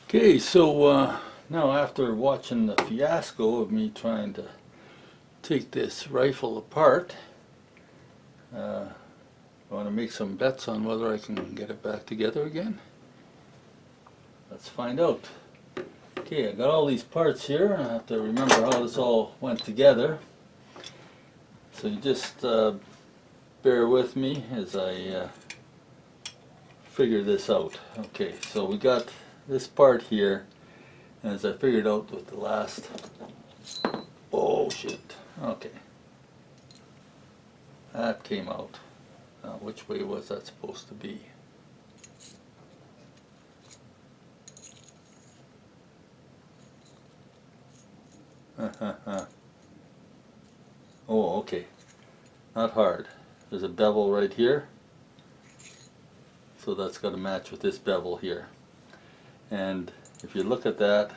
Okay, so now after watching the fiasco of me trying to take this rifle apart, I want to make some bets on whether I can get it back together again. Let's find out. Okay, I got all these parts here. I have to remember how this all went together. So you just bear with me as I figure this out. Okay, so we got this part here, and as I figured out with the last, oh shit, okay, that came out. Now which way was that supposed to be? Oh, okay, not hard. There's a bevel right here, so that's got to match with this bevel here. And if you look at that,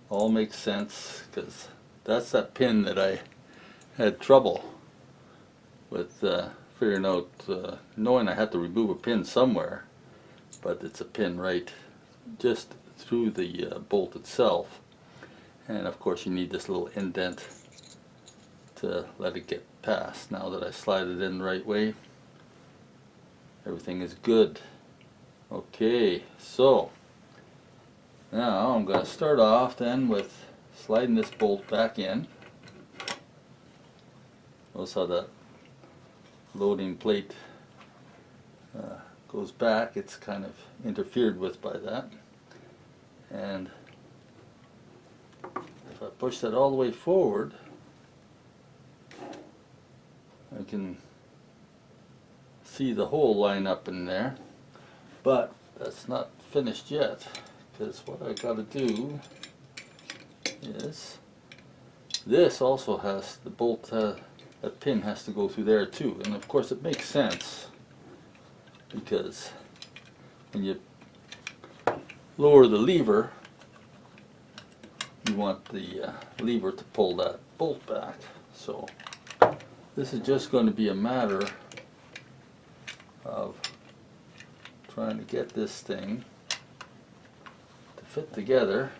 all makes sense, because that's that pin that I had trouble with figuring out, knowing I had to remove a pin somewhere, but it's a pin right just through the bolt itself. And of course you need this little indent to let it get past. Now that I slide it in the right way, everything is good. Okay, so now I'm going to start off then with sliding this bolt back in. Notice how that loading plate goes back. It's kind of interfered with by that. And if I push that all the way forward, I can see the hole line up in there. But that's not finished yet, because what I got to do is this also has the bolt, a pin has to go through there too. And of course it makes sense, because when you lower the lever, you want the lever to pull that bolt back. So this is just going to be a matter of trying to get this thing to fit together.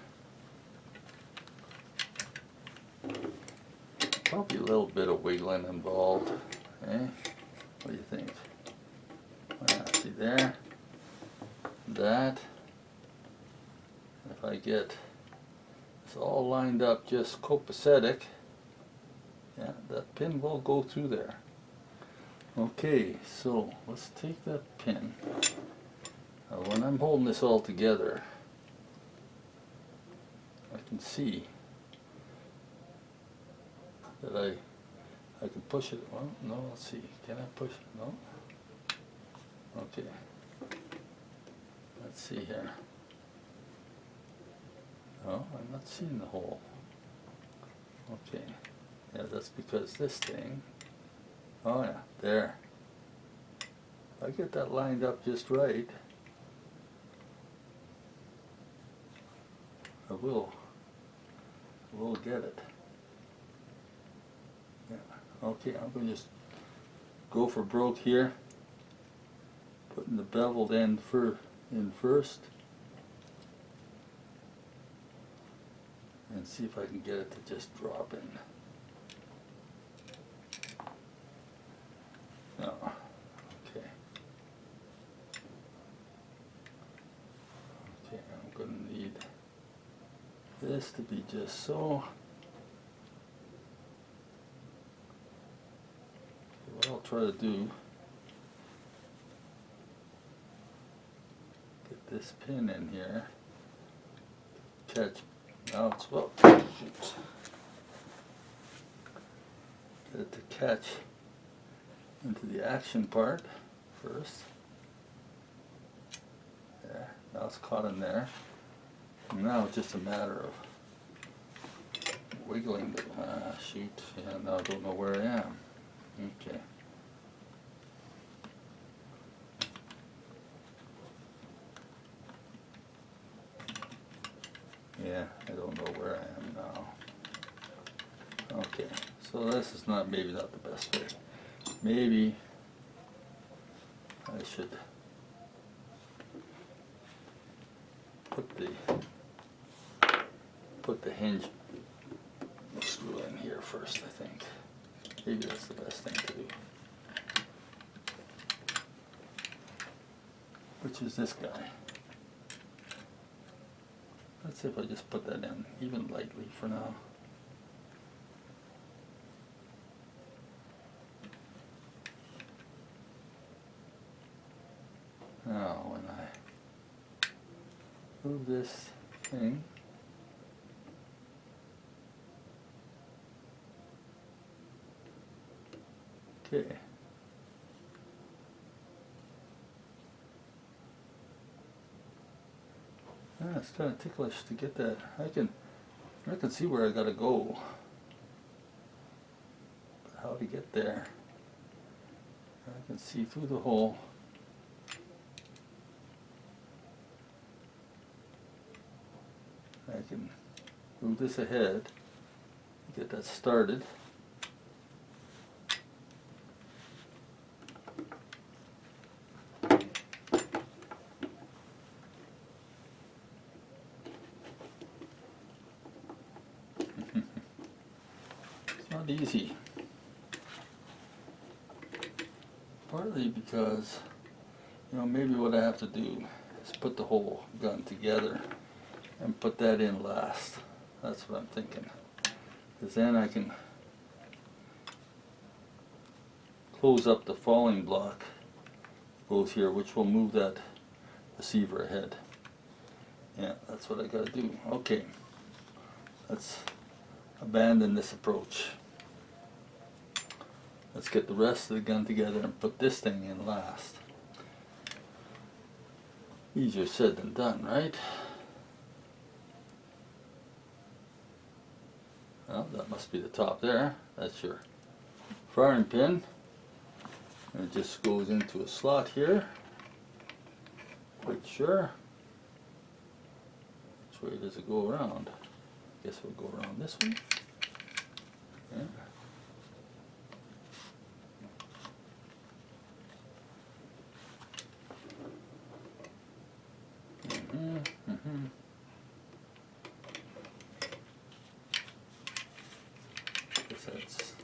Probably a little bit of wiggling involved, eh? What do you think? See there, that. If I get this all lined up just copacetic, yeah, that pin will go through there. Okay, so let's take that pin. Now when I'm holding this all together, I can see that I can push it. Well, no, let's see. Can I push it? No. Okay. Let's see here. No, I'm not seeing the hole. Okay. Yeah, that's because this thing. Oh yeah, there. If I get that lined up just right, I will get it. Yeah. Okay, I'm going to just go for broke here, putting the beveled end in first, and see if I can get it to just drop in. No. Okay. Okay, I'm going to need this to be just so. What I'll try to do, get this pin in here, catch, now it's, well, shoot. Get it to catch into the action part first. There, now it's caught in there. And now it's just a matter of wiggling the, shoot, yeah, now I don't know where I am. Okay. Yeah, I don't know where I am now. Okay, so this is maybe not the best way. Maybe I should put the hinge screw in here first, I think. Maybe that's the best thing to do. Which is this guy. Let's see if I just put that in, even lightly for now. Now when I move this thing, okay. It's kind of ticklish to get that. I can see where I gotta go. But how to get there? I can see through the hole. I can move this ahead, get that started. It's not easy. Partly because, maybe what I have to do is put the whole gun together and put that in last. That's what I'm thinking. Because then I can close up the falling block, goes here, which will move that receiver ahead. Yeah, that's what I gotta do. Okay, let's abandon this approach. Let's get the rest of the gun together and put this thing in last. Easier said than done, right? Well, that must be the top there. That's your firing pin. And it just goes into a slot here. Quite sure. Which way does it go around? I guess we'll go around this way. Yeah.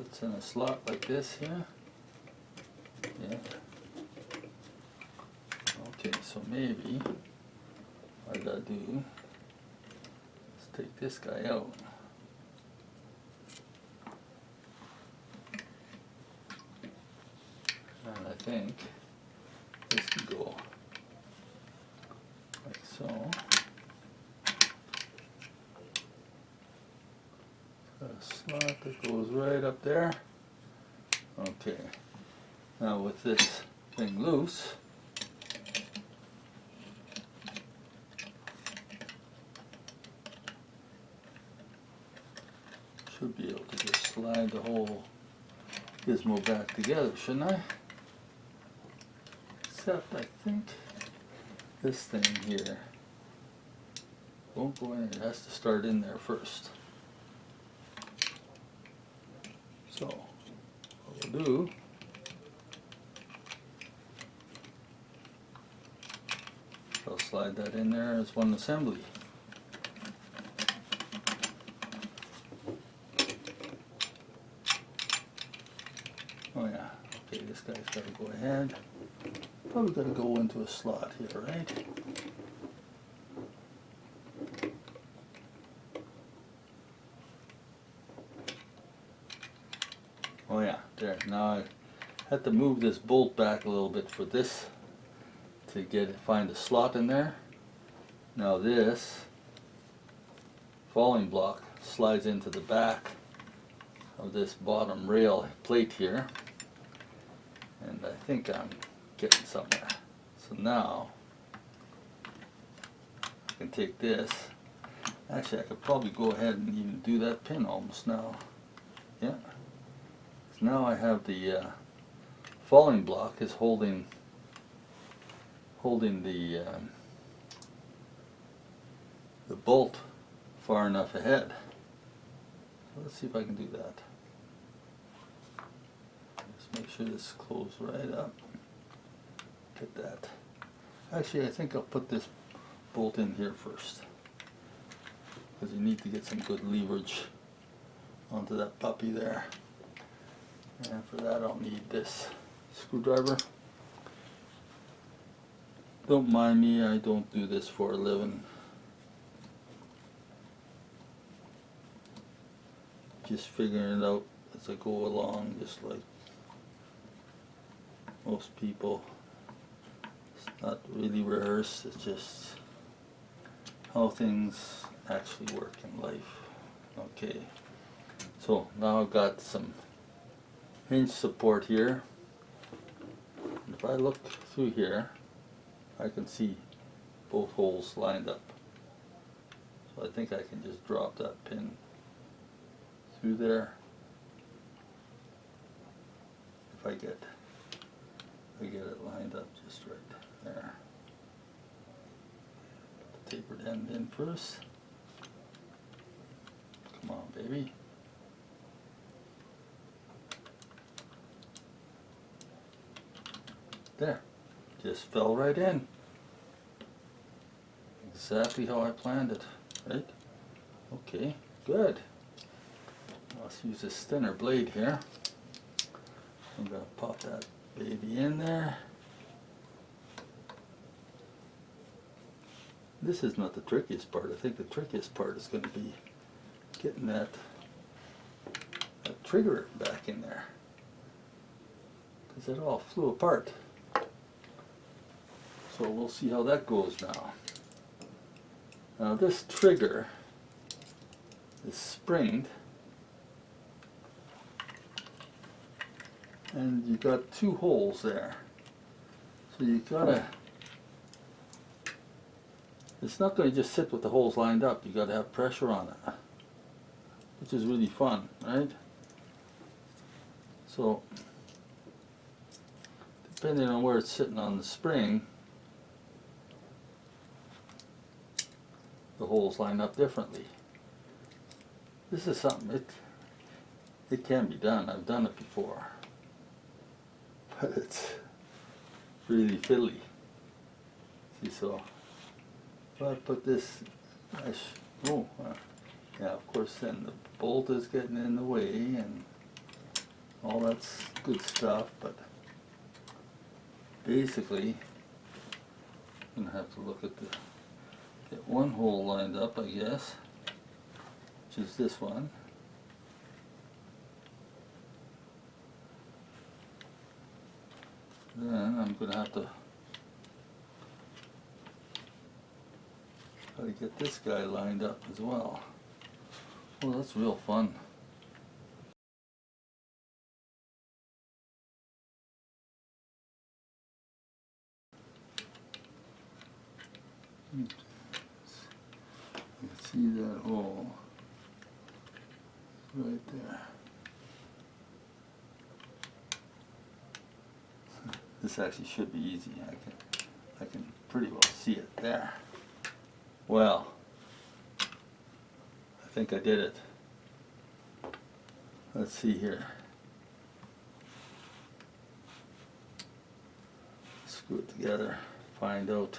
It's in a slot like this here. Yeah. Okay, so maybe what I gotta do is take this guy out. And I think this can go like so. Got a slot that goes right up there. Okay. Now with this thing loose, should be able to just slide the whole gizmo back together, shouldn't I? Except I think this thing here won't go in. It has to start in there first. So what we'll do I'll slide that in there as one assembly. Oh yeah, okay, this guy's got to go ahead. Probably got to go into a slot here, right? Oh yeah, there. Now I had to move this bolt back a little bit for this to find a slot in there. Now this falling block slides into the back of this bottom rail plate here, and I think I'm getting somewhere. So now I can take this. Actually, I could probably go ahead and even do that pin almost now. Yeah. So now I have the falling block is holding the bolt far enough ahead. So let's see if I can do that. Just make sure this closes right up. Get that. Actually, I think I'll put this bolt in here first, because you need to get some good leverage onto that puppy there. And for that I'll need this screwdriver. Don't mind me, I don't do this for a living. Just figuring it out as I go along, just like most people. It's not really rehearsed, it's just how things actually work in life. Okay, so now I've got some hinge support here. If I look through here, I can see both holes lined up. So I think I can just drop that pin through there. If I get it lined up just right there. Put the tapered end in first. Come on, baby. There. Just fell right in. Exactly how I planned it, right? Okay, good. Let's use this thinner blade here. I'm going to pop that baby in there. This is not the trickiest part. I think the trickiest part is going to be getting that trigger back in there, because it all flew apart. So we'll see how that goes now. Now this trigger is springed, and you got two holes there. So you gotta, it's not going to just sit with the holes lined up. You got to have pressure on it, which is really fun, right? So depending on where it's sitting on the spring, the holes line up differently. This is something, it can be done. I've done it before, but it's really fiddly. See, so if I put this, yeah, of course then the bolt is getting in the way and all that's good stuff, but basically I'm going to have to look at get one hole lined up, I guess, which is this one. Then I'm going to have to try to get this guy lined up as well. Well, that's real fun. You can see that hole right there. This actually should be easy. I can pretty well see it there. Well, I think I did it. Let's see here. Screw it together, find out.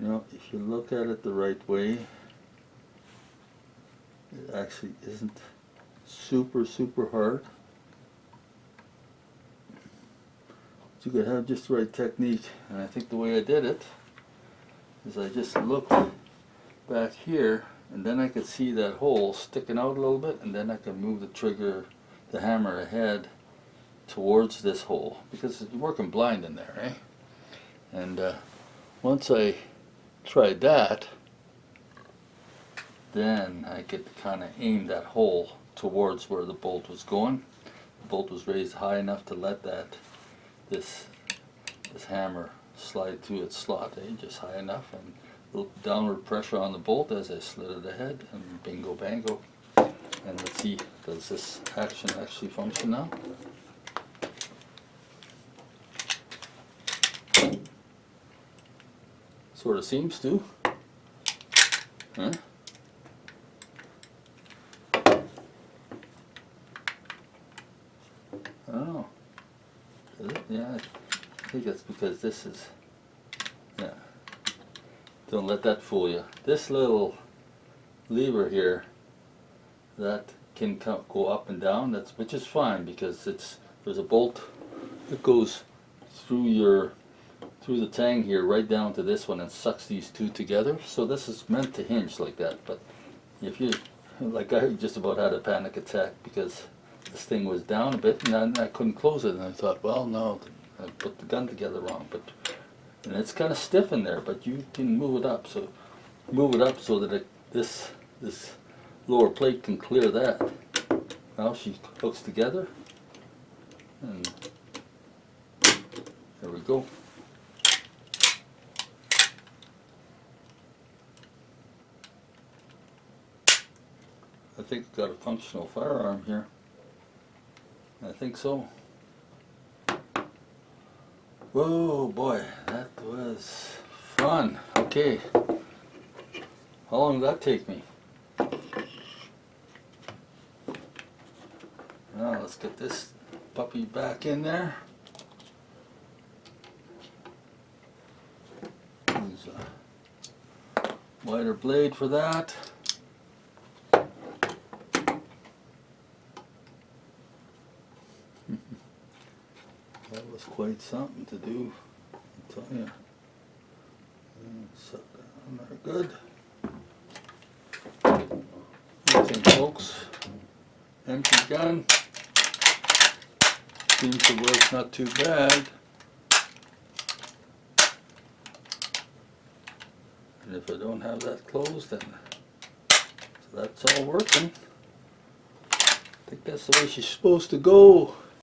You know, if you look at it the right way, it actually isn't super hard. You could have just the right technique, and I think the way I did it is I just looked back here, and then I could see that hole sticking out a little bit, and then I could move the trigger, the hammer ahead towards this hole, because you're working blind in there, eh? And once I tried that, then I could kind of aim that hole towards where the bolt was going. The bolt was raised high enough to let this hammer slide through its slot, just high enough, and a little downward pressure on the bolt as I slid it ahead, and bingo bango. And let's see, does this action actually function now? Sort of seems to. Huh? I don't know. Is it? Yeah, I think that's because this is Don't let that fool you. This little lever here, that can go up and down, which is fine because there's a bolt that goes through the tang here right down to this one and sucks these two together. So this is meant to hinge like that. But if you, like I just about had a panic attack because this thing was down a bit and I couldn't close it, and I thought, well, no, I put the gun together wrong. And it's kind of stiff in there, but you can move it up. So move it up so that this lower plate can clear that. Now she hooks together, and there we go. I think it's got a functional firearm here. I think so. Whoa, boy, that was fun. Okay, how long did that take me? Now let's get this puppy back in there. Use a wider blade for that. That was quite something to do, I'll tell you. Set that on there, good. Looking, folks, empty gun. Seems to work not too bad. And if I don't have that closed, then so that's all working. I think that's the way she's supposed to go.